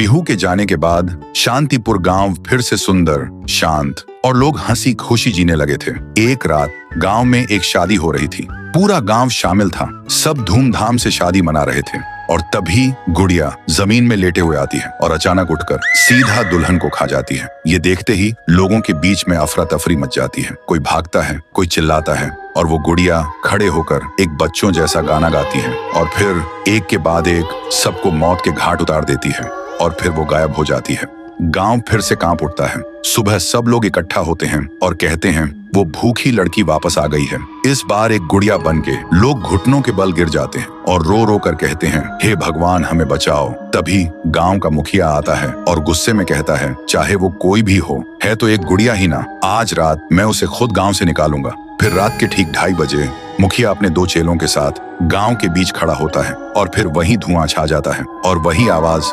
पीहू के जाने के बाद शांतिपुर गांव फिर से सुंदर, शांत और लोग हंसी खुशी जीने लगे थे। एक रात गांव में एक शादी हो रही थी। पूरा गांव शामिल था। सब धूमधाम से शादी मना रहे थे और तभी गुड़िया जमीन में लेटे हुए आती है और अचानक उठकर सीधा दुल्हन को खा जाती है। ये देखते ही लोगों के बीच में अफरा तफरी मच जाती है। कोई भागता है, कोई चिल्लाता है और वो गुड़िया खड़े होकर एक बच्चों जैसा गाना गाती है और फिर एक के बाद एक सबको मौत के घाट उतार देती है और फिर वो गायब हो जाती है। गांव फिर से कांप उठता है। सुबह सब लोग इकट्ठा होते हैं और कहते हैं वो भूखी लड़की वापस आ गई है। इस बार एक गुड़िया बनके लोग घुटनों के बल गिर जाते हैं और रो रो कर कहते हैं, हे भगवान हमें बचाओ। तभी गांव का मुखिया आता है और गुस्से में कहता है, चाहे वो कोई भी हो, है तो एक गुड़िया ही ना, आज रात मैं उसे खुद गांव से निकालूंगा। फिर रात के ठीक 2:30 बजे मुखिया अपने 2 चेलों के साथ गांव के बीच खड़ा होता है और फिर वही धुआं छा जाता है और वही आवाज,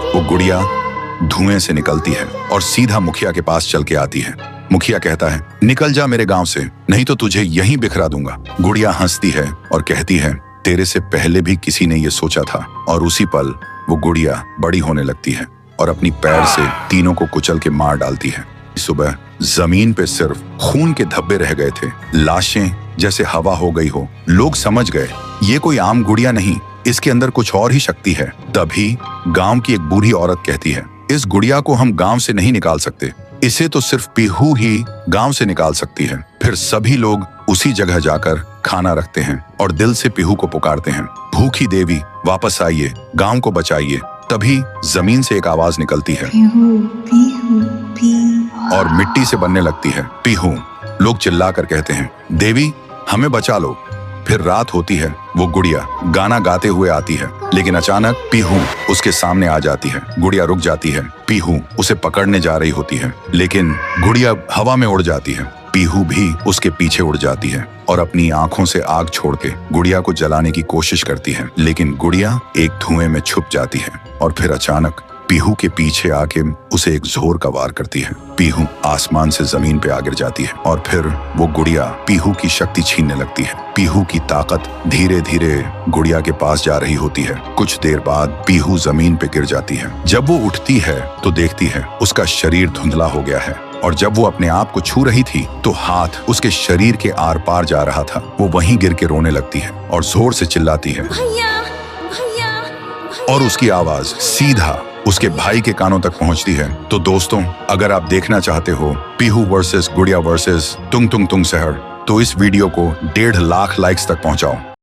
वो गुड़िया धुएं से निकलती है और सीधा मुखिया के पास चल के आती है। मुखिया कहता है, निकल जा मेरे गांव से, नहीं तो तुझे यहीं बिखरा दूंगा। गुड़िया हंसती है और कहती है, तेरे से पहले भी किसी ने ये सोचा था। और उसी पल वो गुड़िया बड़ी होने लगती है और अपनी पैर से तीनों को कुचल के मार डालती है। सुबह जमीन पे सिर्फ खून के धब्बे रह गए थे, लाशें जैसे हवा हो गई हो। लोग समझ गए ये कोई आम गुड़िया नहीं, इसके अंदर कुछ और ही शक्ति है। तभी गांव की एक बूढ़ी औरत कहती है, इस गुड़िया को हम गांव से नहीं निकाल सकते, इसे तो सिर्फ पीहू ही गांव से निकाल सकती है। फिर सभी लोग उसी जगह जाकर खाना रखते हैं और दिल से पीहू को पुकारते हैं, भूखी देवी वापस आइए, गांव को बचाइए। तभी जमीन से एक आवाज निकलती है पीहू, पीहू, पीहू। और मिट्टी से बनने लगती है पीहू। लोग चिल्लाकर कहते हैं, देवी हमें बचा लो। फिर रात होती है। वो गुड़िया गाना गाते हुए आती है, लेकिन अचानक पीहू उसके सामने आ जाती है। गुड़िया रुक जाती है। पीहू उसे पकड़ने जा रही होती है, लेकिन गुड़िया हवा में उड़ जाती है। पीहू भी उसके पीछे उड़ जाती है और अपनी आंखों से आग छोड़ के गुड़िया को जलाने की कोशिश करती है, लेकिन गुड़िया एक धुएं में छुप जाती है और फिर अचानक पीहू के पीछे आके उसे एक जोर का वार करती है। पीहू आसमान से जमीन पे आ गिर जाती है और फिर वो गुड़िया पीहू की शक्ति छीनने लगती है। पीहू की ताकत धीरे धीरे गुड़िया के पास जा रही होती है। कुछ देर बाद पीहू जमीन पे गिर जाती है। जब वो उठती है तो देखती है उसका शरीर धुंधला हो गया है और जब वो अपने आप को छू रही थी तो हाथ उसके शरीर के आर पार जा रहा था। वो वहीं गिर के रोने लगती है और जोर से चिल्लाती है, भैया, भैया, भैया। और उसकी आवाज सीधा उसके भाई के कानों तक पहुंचती है। तो दोस्तों, अगर आप देखना चाहते हो पीहू वर्सेस गुड़िया वर्सेस तुंग तुंग तुंग सहर, तो इस वीडियो को 1.5 लाख लाइक्स तक पहुंचाओ।